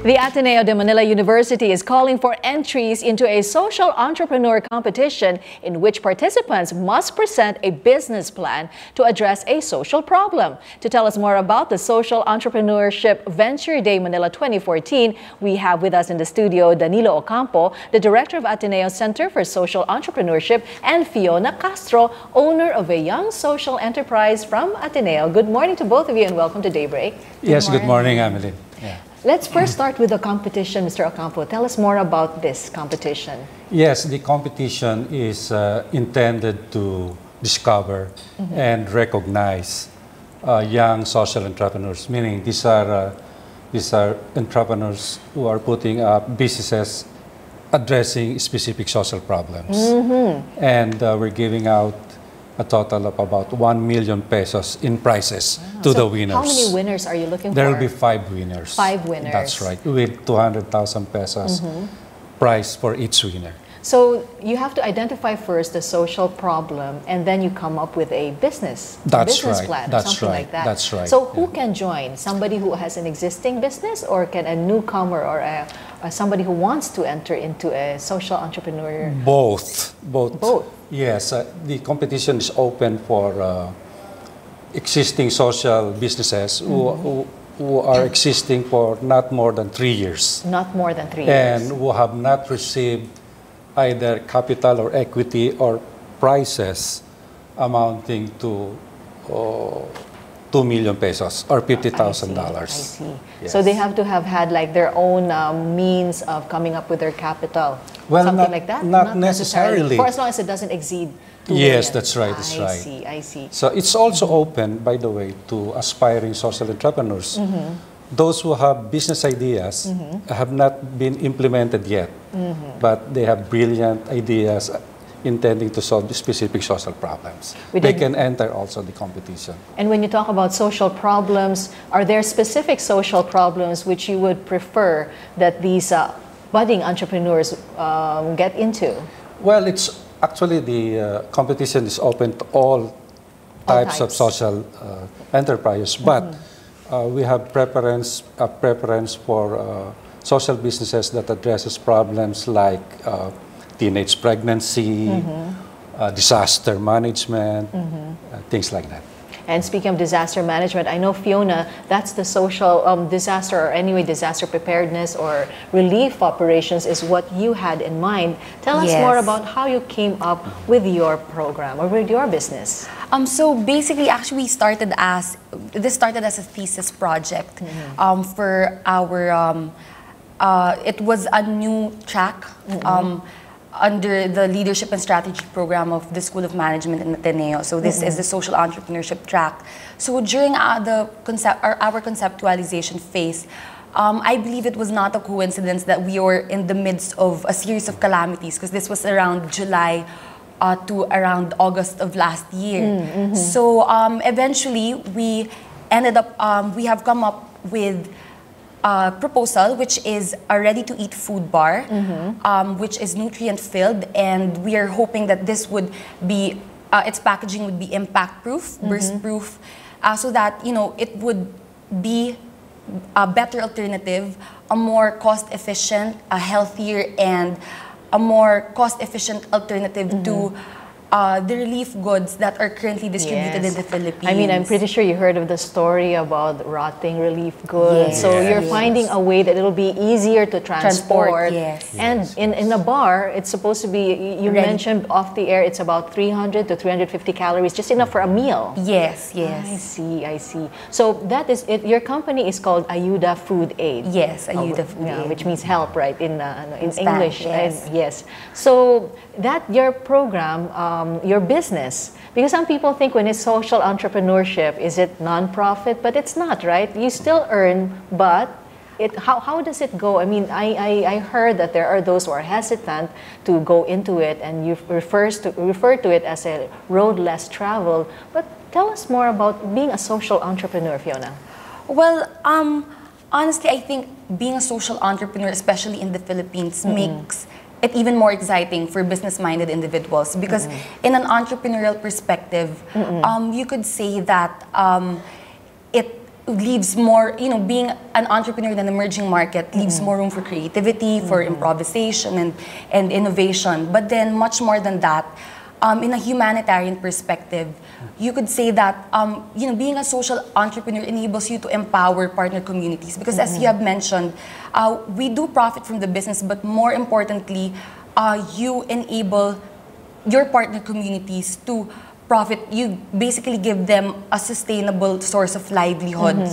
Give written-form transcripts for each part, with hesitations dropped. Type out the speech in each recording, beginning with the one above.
The Ateneo De Manila University is calling for entries into a social entrepreneur competition in which participants must present a business plan to address a social problem. To tell us more about the Social Entrepreneurship Venture Day Manila 2014, we have with us in the studio Danilo Ocampo, the director of Ateneo Center for Social Entrepreneurship, and Feona Castro, owner of a young social enterprise from Ateneo. Good morning to both of you and welcome to Daybreak. Good morning, Emily. Yeah. Let's first start with the competition, Mr. Ocampo. Tell us more about this competition. Yes, the competition is intended to discover and recognize young social entrepreneurs, meaning these are entrepreneurs who are putting up businesses addressing specific social problems. And we're giving out a total of about 1 million pesos in prizes to the winners. How many winners are you looking for? There will be 5 winners. 5 winners. That's right, with 200,000 pesos prize for each winner. So you have to identify first the social problem and then you come up with a business plan or something like that. That's right. So who can join? Somebody who has an existing business, or can a newcomer or somebody who wants to enter into a social entrepreneur? Both. Yes, the competition is open for existing social businesses who are existing for not more than 3 years. Not more than 3 years. And who have not received either capital or equity or prizes amounting to 2 million pesos or $50,000. I see. Yes. So they have to have had like their own means of coming up with their capital. Well, something like that? Not necessarily. For as long as it doesn't exceed 2 Yes, million. that's right. That's right. I see. So it's also open, by the way, to aspiring social entrepreneurs. Those who have business ideas have not been implemented yet, but they have brilliant ideas intending to solve specific social problems. They can enter also the competition. And when you talk about social problems, are there specific social problems which you would prefer that these budding entrepreneurs get into? Well, it's actually the competition is open to all types of social enterprises, but we have preference for social businesses that addresses problems like teenage pregnancy, disaster management, things like that. And speaking of disaster management, I know, Fiona, that's the social disaster, or anyway, disaster preparedness or relief operations is what you had in mind. Tell us more about how you came up with your program or with your business. So basically, actually, this started as a thesis project for our, it was a new track under the Leadership and Strategy program of the School of Management in Ateneo. So this is the social entrepreneurship track. So during our conceptualization phase, I believe it was not a coincidence that we were in the midst of a series of calamities, because this was around July to around August of last year. So eventually we ended up, we have come up with proposal, which is a ready-to-eat food bar, which is nutrient-filled, and we are hoping that this would be, its packaging would be impact-proof, burst-proof, so that, you know, it would be a better alternative, a more cost-efficient, a healthier, and a more cost-efficient alternative to the relief goods that are currently distributed in the Philippines. I mean, I'm pretty sure you heard of the story about rotting relief goods. So you're finding a way that it'll be easier to transport. And in a bar, it's supposed to be, you mentioned off the air, it's about 300 to 350 calories, just enough for a meal. Yes. I see. So that is it. Your company is called Ayuda Food Aid. Yes, Ayuda Food Aid. Which means help, right, in Spanish, English. Yes. So that your program, your business, because some people think when it's social entrepreneurship, is it non-profit? But it's not, right? You still earn, but how does it go? I mean, I heard that there are those who are hesitant to go into it, and you refer to it as a road less traveled. But tell us more about being a social entrepreneur, Fiona. Well, honestly, I think being a social entrepreneur, especially in the Philippines, makes it even more exciting for business-minded individuals, because in an entrepreneurial perspective, you could say that leaves more, being an entrepreneur in an emerging market leaves more room for creativity, for improvisation and innovation. But then much more than that, in a humanitarian perspective, you could say that being a social entrepreneur enables you to empower partner communities, because as you have mentioned, we do profit from the business, but more importantly, you enable your partner communities to profit. You basically give them a sustainable source of livelihood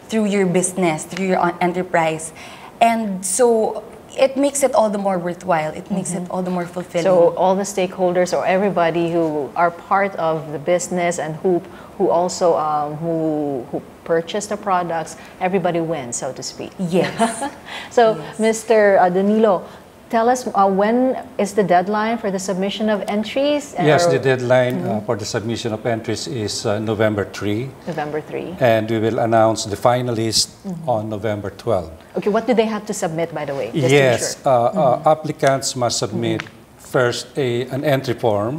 through your business, through your enterprise. And so it makes it all the more worthwhile. It makes it all the more fulfilling. So all the stakeholders or everybody who are part of the business and who also who purchase the products, everybody wins, so to speak. Yes. So Mr. Danilo, tell us when is the deadline for the submission of entries? Yes, the deadline for the submission of entries is November 3. November 3. And we will announce the finalists on November 12. Okay, what do they have to submit, by the way? Just Yes, to be sure. Applicants must submit first an entry form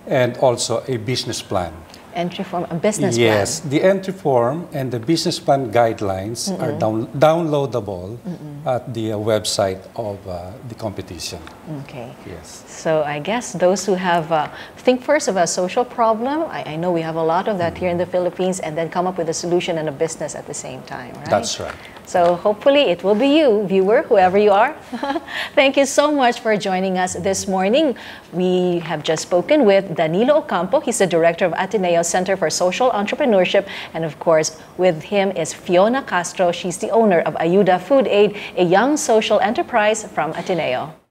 and also a business plan. Entry form, a business Yes, plan. the entry form and the business plan guidelines are downloadable at the website of the competition. Okay. Yes. So I guess those who have, think first of a social problem, I know we have a lot of that here in the Philippines, and then come up with a solution and a business at the same time, right? That's right. So hopefully it will be you, viewer, whoever you are. Thank you so much for joining us this morning. We have just spoken with Danilo Ocampo. He's the director of Ateneo Center for Social Entrepreneurship. And of course, with him is Feona Castro. She's the owner of Ayuda Food Aid, a young social enterprise from Ateneo.